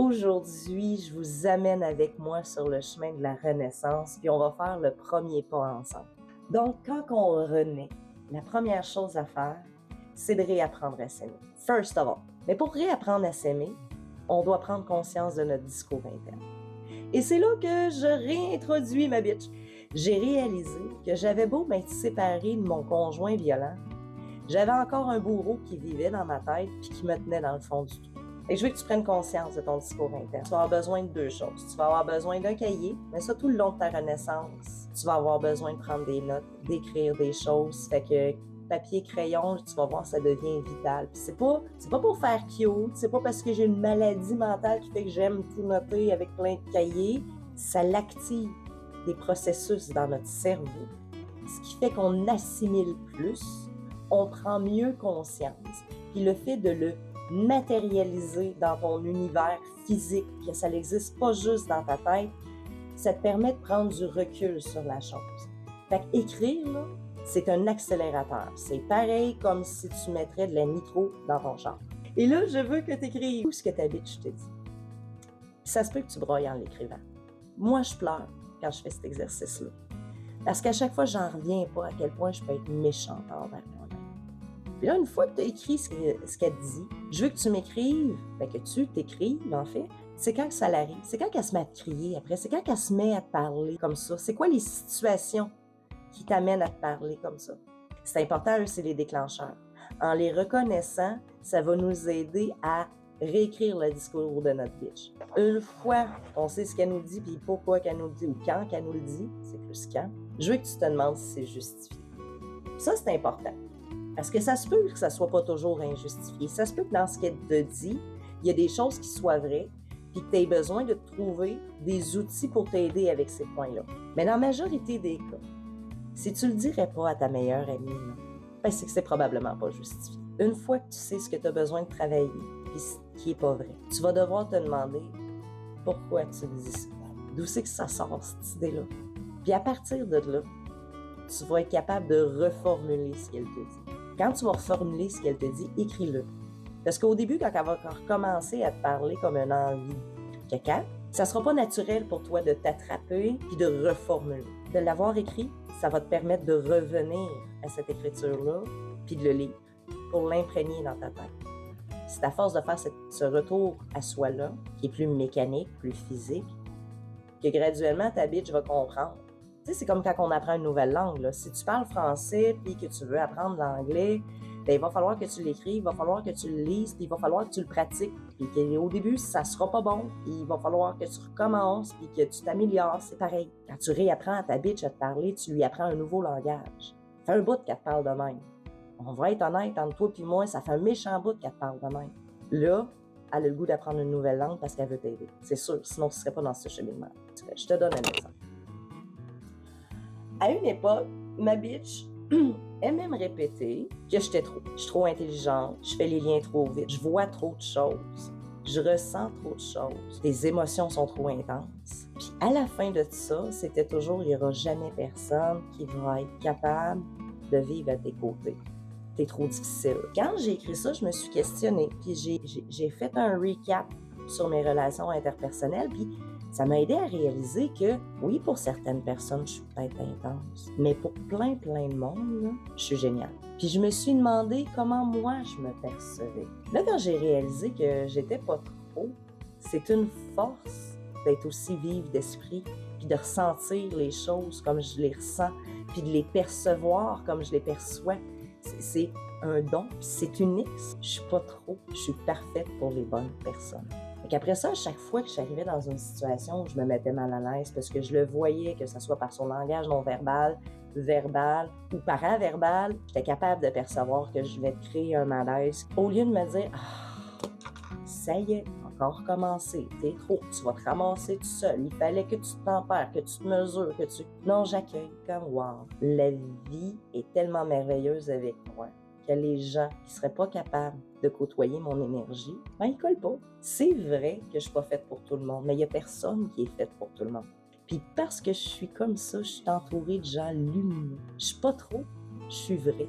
Aujourd'hui, je vous amène avec moi sur le chemin de la renaissance, puis on va faire le premier pas ensemble. Donc, quand on renaît, la première chose à faire, c'est de réapprendre à s'aimer. First of all. Mais pour réapprendre à s'aimer, on doit prendre conscience de notre discours interne. Et c'est là que je réintroduis ma bitch. J'ai réalisé que j'avais beau m'être séparée de mon conjoint violent, j'avais encore un bourreau qui vivait dans ma tête puis qui me tenait dans le fond du trou. Et je veux que tu prennes conscience de ton discours interne. Tu vas avoir besoin de deux choses. Tu vas avoir besoin d'un cahier, mais ça tout le long de ta renaissance. Tu vas avoir besoin de prendre des notes, d'écrire des choses. Fait que papier, crayon, tu vas voir, ça devient vital. Puis c'est pas pour faire cute, c'est pas parce que j'ai une maladie mentale qui fait que j'aime tout noter avec plein de cahiers. Ça l'active des processus dans notre cerveau, ce qui fait qu'on assimile plus, on prend mieux conscience. Puis le fait de le matérialiser dans ton univers physique, que ça n'existe pas juste dans ta tête, ça te permet de prendre du recul sur la chose. Fait qu'écrire, là, c'est un accélérateur. C'est pareil comme si tu mettrais de la nitro dans ton char. Et là, je veux que tu écrives tout ce que ta bitch te dit. Puis ça se peut que tu broyes en l'écrivant. Moi, je pleure quand je fais cet exercice-là. Parce qu'à chaque fois, j'en reviens pas à quel point je peux être méchante envers moi-même. Puis là, une fois que tu as écrit ce qu'elle te dit, je veux que tu m'écrives, que tu t'écrives, en fait, c'est quand que ça l'arrive, c'est quand qu'elle se met à te crier après, c'est quand qu'elle se met à te parler comme ça, c'est quoi les situations qui t'amènent à te parler comme ça. C'est important, eux, c'est les déclencheurs. En les reconnaissant, ça va nous aider à réécrire le discours de notre bitch. Une fois qu'on sait ce qu'elle nous dit, puis pourquoi qu'elle nous le dit, ou quand qu'elle nous le dit, c'est plus quand, je veux que tu te demandes si c'est justifié. Ça, c'est important. Parce que ça se peut que ça ne soit pas toujours injustifié. Ça se peut que dans ce qu'elle te dit, il y a des choses qui soient vraies, puis que tu aies besoin de trouver des outils pour t'aider avec ces points-là. Mais dans la majorité des cas, si tu le dirais pas à ta meilleure amie, ben c'est que c'est probablement pas justifié. Une fois que tu sais ce que tu as besoin de travailler, puis ce qui est pas vrai, tu vas devoir te demander pourquoi tu dis ça. D'où c'est que ça sort, cette idée-là? Puis à partir de là, tu vas être capable de reformuler ce qu'elle te dit. Quand tu vas reformuler ce qu'elle te dit, écris-le. Parce qu'au début, quand elle va recommencer à te parler comme une envie caca, ça sera pas naturel pour toi de t'attraper puis de reformuler. De l'avoir écrit, ça va te permettre de revenir à cette écriture-là puis de le lire pour l'imprégner dans ta tête. C'est à force de faire ce retour à soi-là, qui est plus mécanique, plus physique, que graduellement ta bitch va comprendre. Tu sais, c'est comme quand on apprend une nouvelle langue, là. Si tu parles français puis que tu veux apprendre l'anglais, ben, il va falloir que tu l'écrives, il va falloir que tu le lises, puis il va falloir que tu le pratiques. Puis qu'au début, ça sera pas bon, puis il va falloir que tu recommences, puis que tu t'améliores. C'est pareil. Quand tu réapprends à ta bitch à te parler, tu lui apprends un nouveau langage. Ça fait un bout qu'elle te parle de même. On va être honnête entre toi et moi, ça fait un méchant bout qu'elle te parle de même. Là, elle a le goût d'apprendre une nouvelle langue parce qu'elle veut t'aider. C'est sûr, sinon tu ne serais pas dans ce cheminement. Je te donne un exemple. À une époque, ma bitch aimait me répéter que j'étais trop. Je suis trop intelligente, je fais les liens trop vite, je vois trop de choses, je ressens trop de choses, les émotions sont trop intenses. Puis à la fin de tout ça, c'était toujours, il n'y aura jamais personne qui va être capable de vivre à tes côtés. T'es trop difficile. Quand j'ai écrit ça, je me suis questionnée, puis j'ai fait un recap sur mes relations interpersonnelles, puis ça m'a aidé à réaliser que, oui, pour certaines personnes, je suis peut-être intense, mais pour plein de monde, là, je suis géniale. Puis je me suis demandé comment moi, je me percevais. Là, quand j'ai réalisé que j'étais pas trop, c'est une force d'être aussi vive d'esprit, puis de ressentir les choses comme je les ressens, puis de les percevoir comme je les perçois. C'est un don, c'est unique. Je suis pas trop, je suis parfaite pour les bonnes personnes. Après ça, à chaque fois que j'arrivais dans une situation où je me mettais mal à l'aise parce que je le voyais, que ce soit par son langage non verbal, verbal ou paraverbal, j'étais capable de percevoir que je vais te créer un malaise. Au lieu de me dire « Ah, ça y est, encore recommencer, t'es trop, tu vas te ramasser tout seul, il fallait que tu tempères, que tu te mesures, que tu... » Non, j'accueille comme « Wow, la vie est tellement merveilleuse avec moi. » Que les gens qui ne seraient pas capables de côtoyer mon énergie, ben ils collent pas. C'est vrai que je ne suis pas faite pour tout le monde, mais il n'y a personne qui est faite pour tout le monde. Puis parce que je suis comme ça, je suis entourée de gens lumineux. Je ne suis pas trop, je suis vraie.